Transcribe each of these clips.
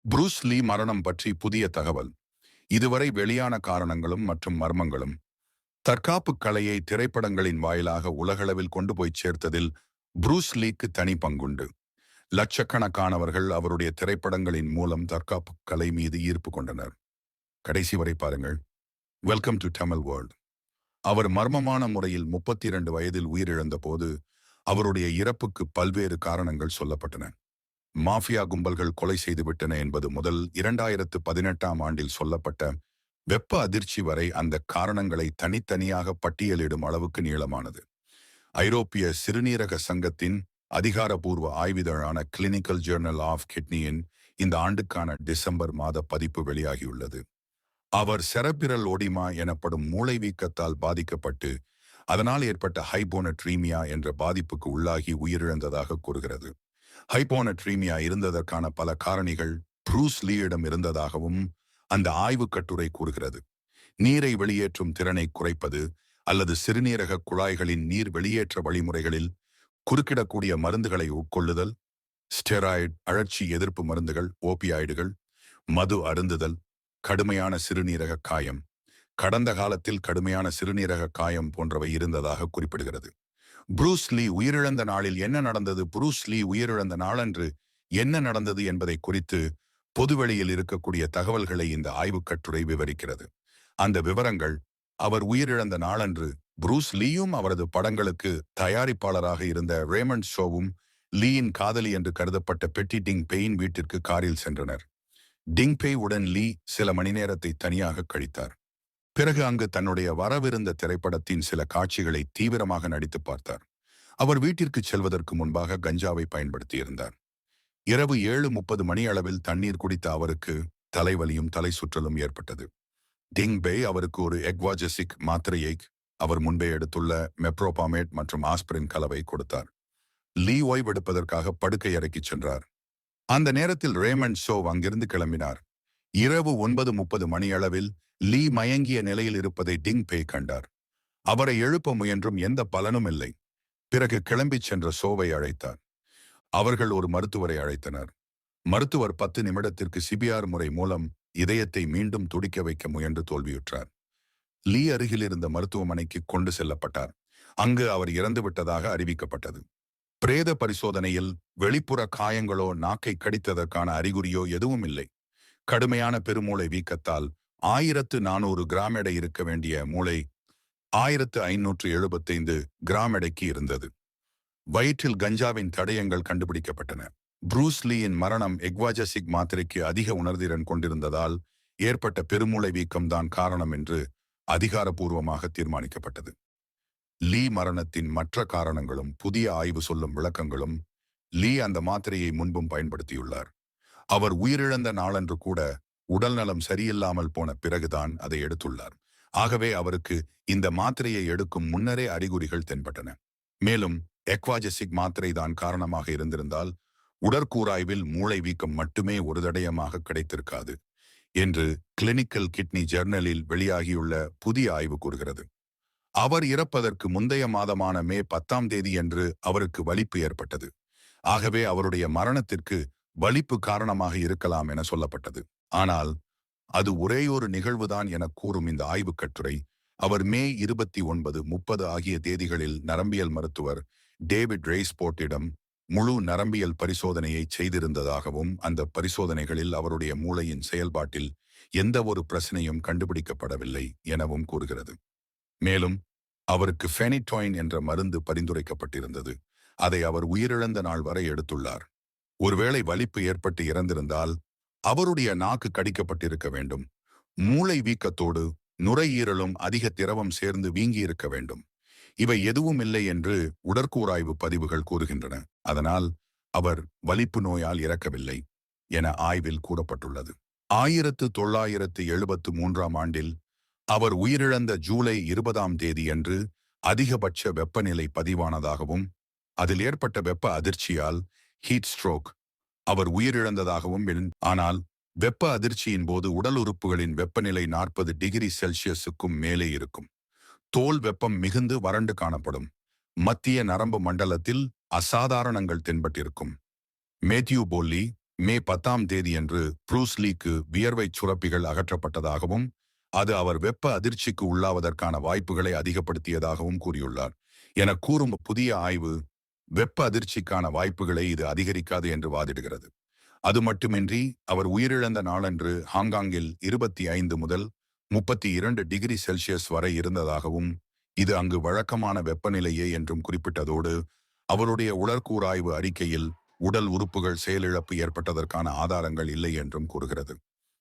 Bruce லீ மரணம் பற்றி புதிய தகவல். இதுவரை வெளியான காரணங்களும் மற்றும் மர்மங்களும். தற்காப்பு கலையை திரைப்படங்களின் வாயிலாக உலகளவில் கொண்டு போய் சேர்த்ததில் புரூஸ் லீக்கு தனி பங்குண்டு. லட்சக்கணக்கானவர்கள் அவருடைய திரைப்படங்களின் மூலம் தற்காப்பு கலை மீது ஈர்ப்பு கொண்டனர். கடைசி வரை பாருங்கள். Welcome to Tamil world. அவர் மர்மமான முறையில் 32 வயதில் உயிரிழந்த போது அவருடைய இறப்புக்கு பல்வேறு காரணங்கள் சொல்லப்பட்டன. மாஃபியா கும்பல்கள் கொலை செய்துவிட்டன என்பது முதல் 2018ஆம் ஆண்டில் சொல்லப்பட்ட வெப்ப அதிர்ச்சி வரை அந்த காரணங்களை தனித்தனியாக பட்டியலிடும் அளவுக்கு நீளமானது. ஐரோப்பிய சிறுநீரக சங்கத்தின் அதிகாரப்பூர்வ ஆய்விதழான கிளினிக்கல் ஜேர்னல் ஆஃப் கிட்னியின் இந்த ஆண்டுக்கான டிசம்பர் மாத பதிப்பு வெளியாகியுள்ளது. அவர் செரபிரல் ஓடிமா எனப்படும் மூளை வீக்கத்தால் பாதிக்கப்பட்டு அதனால் ஏற்பட்ட ஹைபோனட்ரீமியா என்ற பாதிப்புக்கு உள்ளாகி உயிரிழந்ததாக கூறுகிறது. ஹைபோனட்ரீமியா இருந்ததற்கான பல காரணிகள் புரூஸ் லீயிடம் இருந்ததாகவும் அந்த ஆய்வு கட்டுரை கூறுகிறது. நீரை வெளியேற்றும் திறனை குறைப்பது அல்லது சிறுநீரக குழாய்களின் நீர் வெளியேற்ற வழிமுறைகளில் குறுக்கிடக்கூடிய மருந்துகளை உட்கொள்ளுதல், ஸ்டெராய்டு அழற்சி எதிர்ப்பு மருந்துகள், ஓபியாய்டுகள், மது அருந்துதல், கடுமையான சிறுநீரக காயம், கடந்த காலத்தில் கடுமையான சிறுநீரக காயம் போன்றவை இருந்ததாக குறிப்பிடுகிறது. புரூஸ் லீ உயிரிழந்த நாளில் என்ன நடந்தது? புரூஸ் லீ உயிரிழந்த நாளன்று என்ன நடந்தது என்பதை குறித்து பொதுவெளியில் இருக்கக்கூடிய தகவல்களை இந்த ஆய்வுக் கட்டுரை விவரிக்கிறது. அந்த விவரங்கள்: அவர் உயிரிழந்த நாளன்று புரூஸ் லீயும் அவரது படங்களுக்கு தயாரிப்பாளராக இருந்த ரேமண்ட் ஷோவும் லீயின் காதலி என்று கருதப்பட்ட பெட்டி டிங் பெயின் வீட்டிற்கு காரில் சென்றனர். டிங் பெய் உடன் லீ சில மணி நேரத்தை தனியாக கழித்தார். பிறகு அங்கு தன்னுடைய வரவிருந்த திரைப்படத்தின் சில காட்சிகளை தீவிரமாக நடித்து பார்த்தார். அவர் வீட்டிற்கு செல்வதற்கு முன்பாக கஞ்சாவை பயன்படுத்தியிருந்தார். இரவு 7:30 மணி அளவில் தண்ணீர் குடித்த அவருக்கு தலைவலியும் தலை சுற்றலும் ஏற்பட்டது. டிங் பெய் அவருக்கு ஒரு எக்வாஜெசிக் மாத்திரையை அவர் முன்பே எடுத்துள்ள மெப்ரோபாமேட் மற்றும் ஆஸ்பிரின் கலவை கொடுத்தார். லீ ஓய்வெடுப்பதற்காக படுக்கை அறைக்கு சென்றார். அந்த நேரத்தில் ரேமண்ட் ஷோ அங்கிருந்து கிளம்பினார். இரவு 9:30 மணி அளவில் லீ மயங்கிய நிலையில் இருப்பதை டிங் பெய் கண்டார். அவரை எழுப்ப முயன்றும் எந்த பலனும் இல்லை. பிறகு கிளம்பிச் சென்ற ஷோவை அழைத்தார். அவர்கள் ஒரு மருத்துவரை அழைத்தனர். மருத்துவர் 10 நிமிடத்திற்கு சிபிஆர் முறை மூலம் இதயத்தை மீண்டும் துடிக்க வைக்க முயன்று தோல்வியுற்றார். லீ அருகில் இருந்த மருத்துவமனைக்கு கொண்டு செல்லப்பட்டார். அங்கு அவர் இறந்துவிட்டதாக அறிவிக்கப்பட்டது. பிரேத பரிசோதனையில் வெளிப்புற காயங்களோ நாக்கை கடித்ததற்கான அறிகுறியோ எதுவும் இல்லை. கடுமையான பெருமூளை வீக்கத்தால் 1400 கிராம் எடை இருக்க வேண்டிய மூளை 1575 கிராம் எடைக்கு இருந்தது. வயிற்றில் கஞ்சாவின் தடயங்கள் கண்டுபிடிக்கப்பட்டன. புரூஸ் லீயின் மரணம் எக்வாஜெசிக் மாத்திரைக்கு அதிக உணர்திறன் கொண்டிருந்ததால் ஏற்பட்ட பெருமூளை வீக்கம்தான் காரணம் என்று அதிகாரப்பூர்வமாக தீர்மானிக்கப்பட்டது. லீ மரணத்தின் மற்ற காரணங்களும் புதிய ஆய்வு சொல்லும் விளக்கங்களும்: லீ அந்த மாத்திரையை முன்பும் பயன்படுத்தியுள்ளார். அவர் உயிரிழந்த நாளன்று கூட உடல்நலம் சரியில்லாமல் போன பிறகுதான் அதை எடுத்துள்ளார். ஆகவே அவருக்கு இந்த மாத்திரையை எடுக்கும் முன்னரே அறிகுறிகள் தென்பட்டன. மேலும் எக்வாஜெசிக் மாத்திரை தான் காரணமாக இருந்திருந்தால் உடற்கூராய்வில் மூளை வீக்கம் மட்டுமே ஒரு தடயமாக கிடைத்திருக்காது என்று கிளினிக்கல் கிட்னி ஜர்னலில் வெளியாகியுள்ள புதிய ஆய்வு கூறுகிறது. அவர் இறப்பதற்கு முந்தைய மாதமான மே 10ஆம் தேதியன்று அவருக்கு வலிப்பு ஏற்பட்டது. ஆகவே அவருடைய மரணத்திற்கு வலிப்பு காரணமாக இருக்கலாம் என சொல்லப்பட்டது. ஆனால் அது ஒரேயொரு நிகழ்வுதான் என கூறும் இந்த ஆய்வுக் கட்டுரை, அவர் மே 29, 30 ஆகிய தேதிகளில் நரம்பியல் மருத்துவர் டேவிட் ரெய்ஸ்போர்ட்டிடம் முழு நரம்பியல் பரிசோதனையை செய்திருந்ததாகவும் அந்த பரிசோதனைகளில் அவருடைய மூளையின் செயல்பாட்டில் எந்த ஒரு பிரச்சனையும் கண்டுபிடிக்கப்படவில்லை எனவும் கூறுகிறது. மேலும் அவருக்கு ஃபெனிடாயின் என்ற மருந்து பரிந்துரைக்கப்பட்டிருந்தது. அதை அவர் உயிரிழந்த நாள் வரை எடுத்துள்ளார். ஒருவேளை வலிப்பு ஏற்பட்டு இறந்திருந்தால் அவருடைய நாக்கு கடிக்கப்பட்டிருக்க வேண்டும். மூளை வீக்கத்தோடு நுரையீரலும் அதிக திரவம் சேர்ந்து வீங்கி இருக்க வேண்டும். இவை எதுவும் இல்லை என்று உடற்கூராய்வு பதிவுகள் கூறுகின்றன. அதனால் அவர் வலிப்பு நோயால் இறக்கவில்லை என ஆய்வில் கூறப்பட்டுள்ளது. 1973ஆம் ஆண்டில் அவர் உயிரிழந்த ஜூலை 20ஆம் தேதியன்று அதிகபட்ச வெப்பநிலை பதிவானதாகவும் அதில் ஏற்பட்ட வெப்ப அதிர்ச்சியால் ஹீட் ஸ்ட்ரோக் அவர் உயிரிழந்ததாகவும். ஆனால் வெப்ப அதிர்ச்சியின் போது உடல் உறுப்புகளின் வெப்பநிலை 40 டிகிரி செல்சியஸுக்கும் மேலே இருக்கும். தோல் வெப்பம் மிகுந்து வறண்டு காணப்படும். மத்திய நரம்பு மண்டலத்தில் அசாதாரணங்கள் தென்பட்டிருக்கும். மேத்யூ போல்லி மே 10ஆம் தேதியன்று ப்ரூஸ் லீக்கு வியர்வைச் சுரப்பிகள் அகற்றப்பட்டதாகவும் அது அவர் வெப்ப அதிர்ச்சிக்கு உள்ளாவதற்கான வாய்ப்புகளை அதிகப்படுத்தியதாகவும் கூறியுள்ளார் என கூறும் புதிய ஆய்வு வெப்ப அதிர்ச்சிக்கான வாய்ப்புகளை இது அதிகரிக்காது என்று வாதிடுகிறது. அது மட்டுமின்றி அவர் உயிரிழந்த நாளன்று ஹாங்காங்கில் 25 முதல் 32 டிகிரி செல்சியஸ் வரை இருந்ததாகவும் இது அங்கு வழக்கமான வெப்பநிலையே என்றும் குறிப்பிட்டதோடு அவருடைய உடற்கூறாய்வு அறிக்கையில் உடல் உறுப்புகள் செயலிழப்பு ஏற்பட்டதற்கான ஆதாரங்கள் இல்லை என்றும் கூறுகிறது.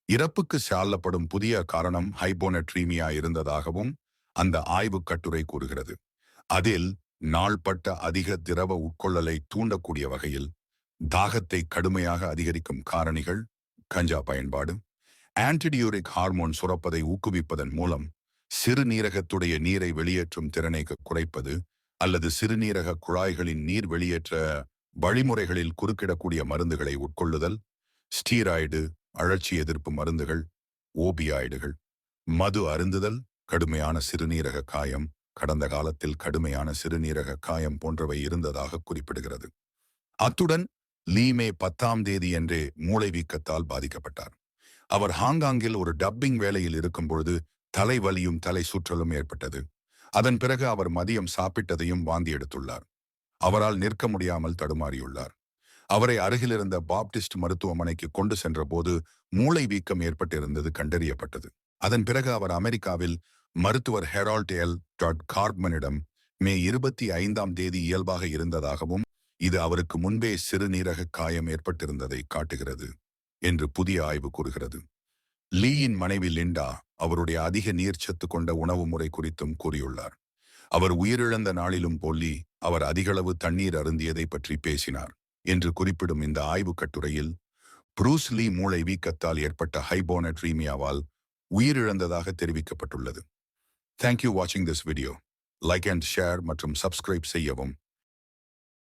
இறப்புக்கு சால்லப்படும் புதிய காரணம் ஹைபோனட்ரீமியா இருந்ததாகவும் அந்த ஆய்வுக் கட்டுரை கூறுகிறது. அதில் நாள்பட்ட அதிக திரவ உட்கொள்ளலை தூண்டக்கூடிய வகையில் தாகத்தை கடுமையாக அதிகரிக்கும் காரணிகள், கஞ்சா பயன்பாடு, ஆன்டிடியூரிக் ஹார்மோன் சுரப்பதை ஊக்குவிப்பதன் மூலம் சிறுநீரகத்துடைய நீரை வெளியேற்றும் திறனை குறைப்பது அல்லது சிறுநீரக குழாய்களின் நீர் வெளியேற்ற வழிமுறைகளில் குறுக்கிடக்கூடிய மருந்துகளை உட்கொள்ளுதல், ஸ்டீராய்டு, அழற்சி எதிர்ப்பு மருந்துகள், ஓபியாய்டுகள், மது அருந்துதல், கடுமையான சிறுநீரக காயம், கடந்த காலத்தில் கடுமையான சிறுநீரக காயம் போன்றவை இருந்ததாக குறிப்பிடுகிறது. அத்துடன் லீ மே 10ஆம் தேதியன்றே மூளைவீக்கத்தால் பாதிக்கப்பட்டார். அவர் ஹாங்காங்கில் ஒரு டப்பிங் வேலையில் இருக்கும் பொழுது தலைவலியும் தலை சுற்றலும் ஏற்பட்டது. அதன் பிறகு அவர் மதியம் சாப்பிட்டதையும் வாந்தி எடுத்துள்ளார். அவரால் நிற்க முடியாமல் தடுமாறியுள்ளார். அவரை அருகிலிருந்த பாப்டிஸ்ட் மருத்துவமனைக்கு கொண்டு சென்ற போது மூளை வீக்கம் ஏற்பட்டிருந்தது கண்டறியப்பட்டது. அதன் பிறகு அவர் அமெரிக்காவில் மருத்துவர் ஹெரால்ட் எல். கார்ப்மனிடம் மே 25ஆம் தேதி இயல்பாக இருந்ததாகவும் இது அவருக்கு முன்பே சிறுநீரக காயம் ஏற்பட்டிருந்ததை காட்டுகிறது என்று புதிய ஆய்வு கூறுகிறது. லீயின் மனைவி லிண்டா அவருடைய அதிக நீர்ச்சத்து கொண்ட உணவு முறை குறித்தும் கூறியுள்ளார். அவர் உயிரிழந்த நாளிலும் போலி அவர் அதிகளவு தண்ணீர் அருந்தியதை பற்றி பேசினார் என்று குறிப்பிடும் இந்த ஆய்வு கட்டுரையில் ப்ரூஸ் லீ மூளை வீக்கத்தால் ஏற்பட்ட ஹைபோனட்ரீமியாவால் உயிரிழந்ததாக தெரிவிக்கப்பட்டுள்ளது. தேங்க்யூ வாட்சிங் this video. Like and share மற்றும் சப்ஸ்கிரைப் செய்யவும்.